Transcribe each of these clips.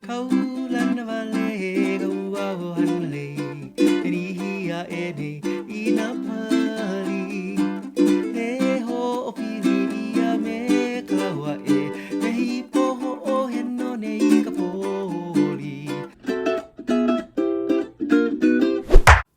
Kaulanavale, Gauao Hanle, Enihia Ene, Inapali, Eho Opilia me Kawae, Mehipo o Henone Kapoli.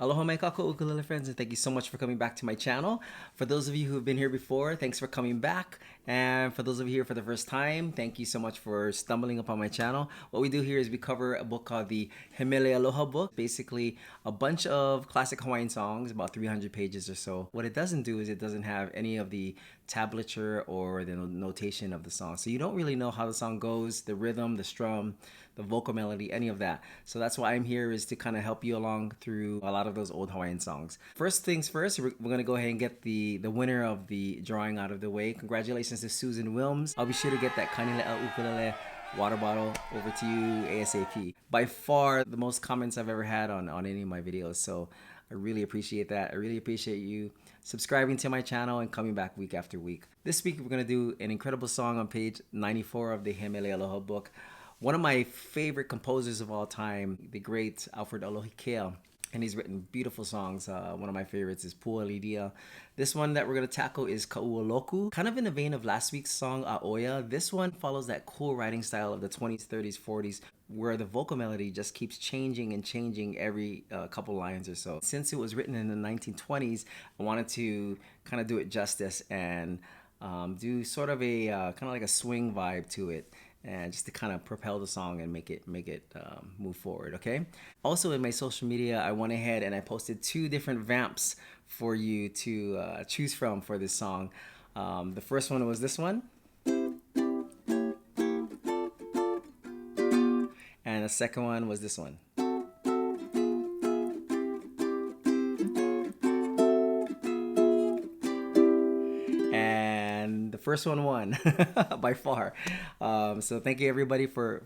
Aloha my Ka Ua Ukulele friends, and thank you so much for coming back to my channel. For those of you who have been here before, thanks for coming back. And for those of you here for the first time, thank you so much for stumbling upon my channel. What we do here is we cover a book called the He Mele Aloha book. Basically, a bunch of classic Hawaiian songs, about 300 pages or so. What it doesn't do is it doesn't have any of the tablature or the notation of the song. So you don't really know how the song goes, the rhythm, the strum, the vocal melody, any of that. So that's why I'm here, is to kind of help you along through a lot of those old Hawaiian songs. First things first, we're gonna go ahead and get the winner of the drawing out of the way. Congratulations to Susan Wilms. I'll be sure to get that Ka Ua Ukulele water bottle over to you ASAP. By far the most comments I've ever had on any of my videos, so I really appreciate that. I really appreciate you subscribing to my channel and coming back week after week. This week we're gonna do an incredible song on page 94 of the He Mele Aloha book. One of my favorite composers of all time, the great Alfred Alohikea, and he's written beautiful songs. One of my favorites is Pualidia. This one that we're going to tackle is Ka Ua Loku. Kind of in the vein of last week's song, Aoya. This one follows that cool writing style of the 20s, 30s, 40s, where the vocal melody just keeps changing and changing every couple lines or so. Since it was written in the 1920s, I wanted to kind of do it justice and do sort of a kind of like a swing vibe to it, and just to kind of propel the song and make it move forward, okay? Also in my social media, I went ahead and I posted 2 different vamps for you to choose from for this song. The first one was this one. And the second one was this one. The first one won by far. So thank you everybody for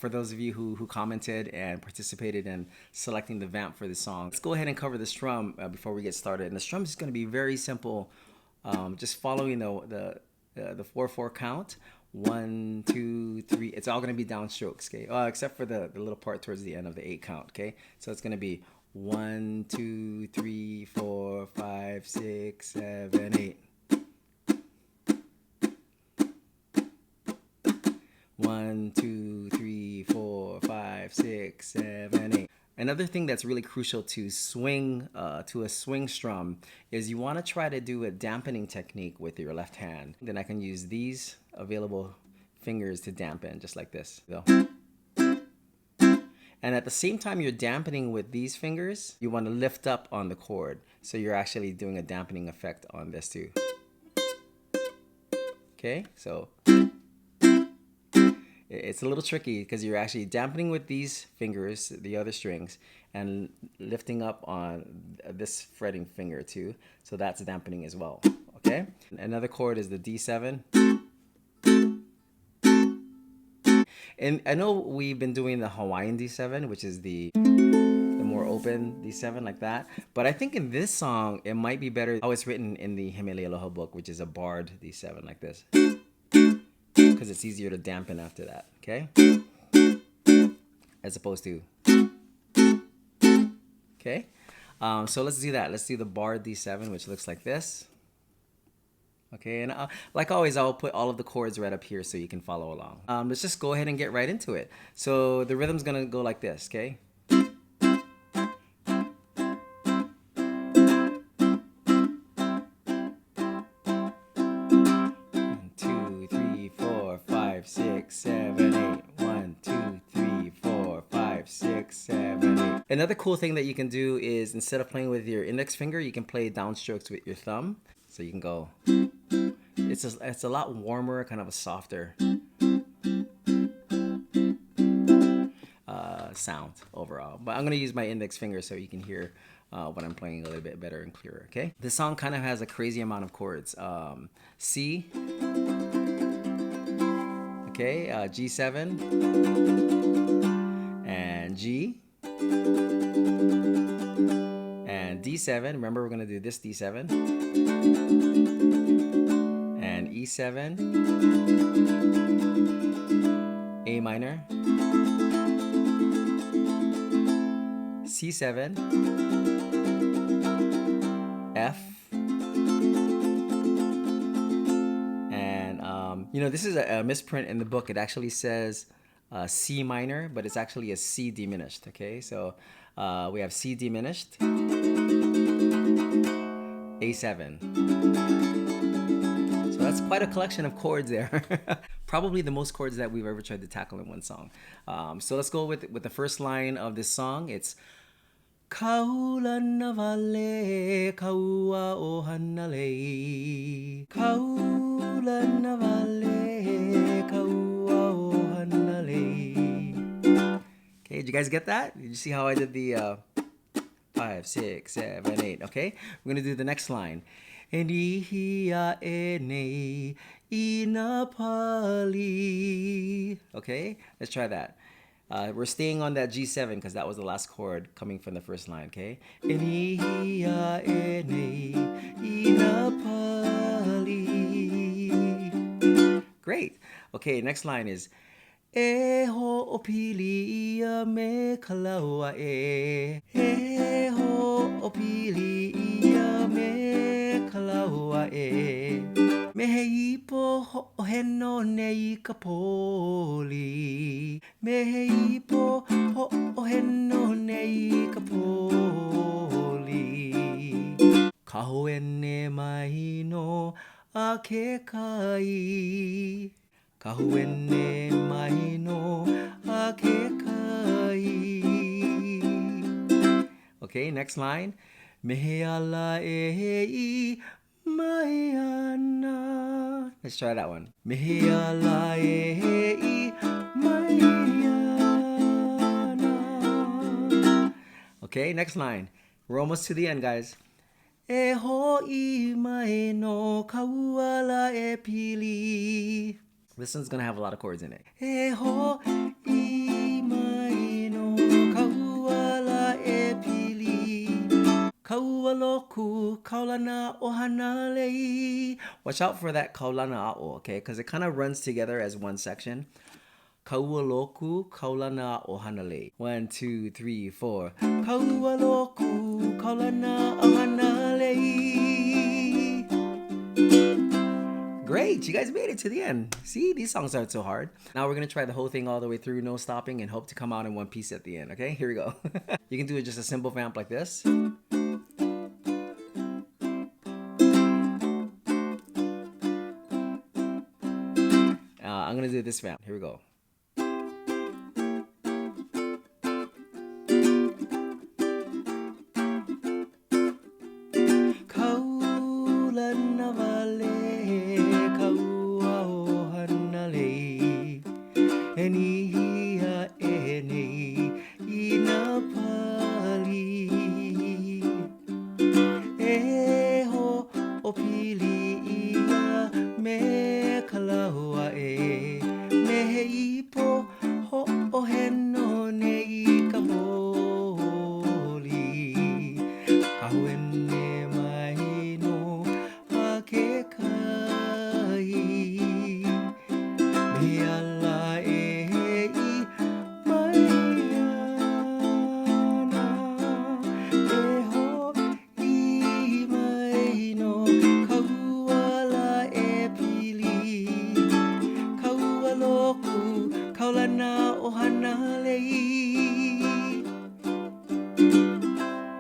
those of you who commented and participated in selecting the vamp for this song. Let's go ahead and cover the strum before we get started. And the strum is going to be very simple, just following the 4/4 count. 1, 2, 3. It's all going to be downstrokes, okay? Except for the little part towards the end of the 8 count, okay? So it's going to be 1, 2, 3, 4, 5, 6, 7, 8. 1, 2, 3, 4, 5, 6, 7, 8. Another thing that's really crucial to a swing strum is you want to try to do a dampening technique with your left hand. Then I can use these available fingers to dampen, just like this. So. And at the same time you're dampening with these fingers, you want to lift up on the chord. So you're actually doing a dampening effect on this too. Okay, so it's a little tricky because you're actually dampening with these fingers, the other strings, and lifting up on this fretting finger too. So that's dampening as well, okay? Another chord is the D7. And I know we've been doing the Hawaiian D7, which is the more open D7 like that. But I think in this song, it might be better how it's written in the He Mele Aloha book, which is a barred D7 like this. Because it's easier to dampen after that, okay? As opposed to, okay? So let's do that. Let's do the bar D7, which looks like this. Okay, and like always, I'll put all of the chords right up here so you can follow along. Let's just go ahead and get right into it. So the rhythm's gonna go like this, okay? Another cool thing that you can do is, instead of playing with your index finger, you can play downstrokes with your thumb. So you can go, it's a lot warmer, kind of a softer sound overall. But I'm gonna use my index finger so you can hear what I'm playing a little bit better and clearer, okay? This song kind of has a crazy amount of chords. C, okay, G7, and G, and D7. Remember, we're gonna do this D7, and E7, A minor, C7, F, and this is a misprint in the book. It actually says C minor, but it's actually a C diminished. Okay, so we have C diminished, A7. So that's quite a collection of chords there. Probably the most chords that we've ever tried to tackle in one song. So let's go with the first line of this song. It's Ka ula navale, ka ua ohanale. Ka ula navale, ka ua ohanale. Okay, did you guys get that? Did you see how I did the 5, 6, 7, 8? Okay, we're gonna do the next line. Enihia ene inapali. Okay, let's try that. We're staying on that G7 because that was the last chord coming from the first line. Okay, Enihia ene inapali. Great. Okay, next line is E ho opili ia me kalaua e. E ho opili ia me kalaua e. Me he ipo ho heno nei ka poli. Me he ipo ho heno nei ka poli. Ka hoene mai no a ke kai. Ka huene mai no a ke kai. Okay, next line. Mehe ala e I mai ana. Let's try that one. Mehe ala e I mai ana. Okay, next line. We're almost to the end, guys. E ho I mai no ka ua la e pili. This one's gonna have a lot of chords in it. E ho I mai no ka ua la e pili. Ka Ua Loku, kaulana ohana lei. Watch out for that kaulana a'o, okay? Because it kind of runs together as one section. Ka Ua Loku, kaulana ohana lei. 1, 2, 3, 4. Ka Ua Loku, kaulana ohana lei. Great, you guys made it to the end. See, these songs aren't so hard. Now we're gonna try the whole thing all the way through, no stopping, and hope to come out in one piece at the end, okay? Here we go. You can do it just a simple vamp like this. I'm gonna do this vamp. Here we go.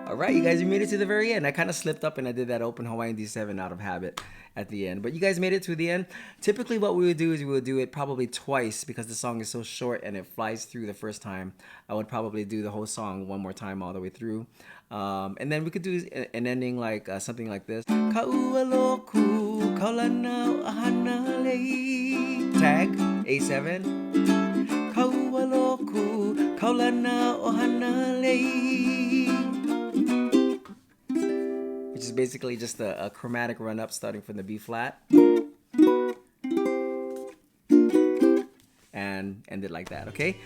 Alright, you guys, you made it to the very end. I kind of slipped up and I did that open Hawaiian D7 out of habit at the end. But you guys made it to the end. Typically what we would do is we would do it probably twice because the song is so short and it flies through the first time. I would probably do the whole song one more time all the way through. And then we could do an ending like something like this. Ka Ua Loku, kaulana ahana lei. Tag, A7. Ka Ua Loku, kaulana ohana lei. Which is basically just a chromatic run up starting from the B flat. And end it like that, okay?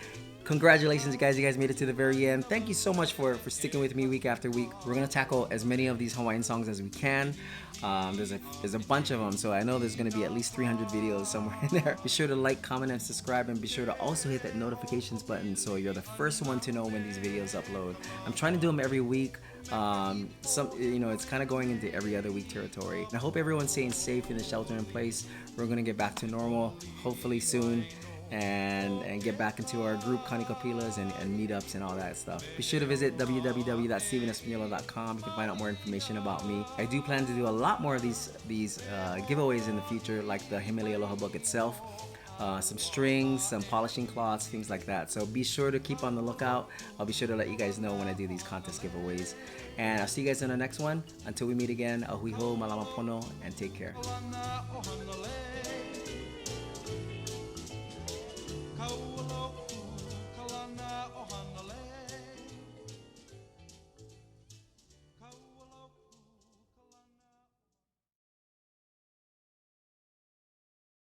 Congratulations, you guys made it to the very end. Thank you so much for sticking with me week after week. We're gonna tackle as many of these Hawaiian songs as we can. There's a bunch of them, so I know there's gonna be at least 300 videos somewhere in there. Be sure to like, comment, and subscribe, and be sure to also hit that notifications button so you're the first one to know when these videos upload. I'm trying to do them every week. It's kind of going into every other week territory. And I hope everyone's staying safe in the shelter in place. We're gonna get back to normal hopefully soon, and get back into our group Kanikapilas and meetups and all that stuff. Be sure to visit www.stevenespaniola.com. You can find out more information about me. I do plan to do a lot more of these giveaways in the future, like the He Mele Aloha book itself, some strings, some polishing cloths, things like that. So be sure to keep on the lookout. I'll be sure to let you guys know when I do these contest giveaways. And I'll see you guys in the next one. Until we meet again, ahui ho, malama pono, and take care.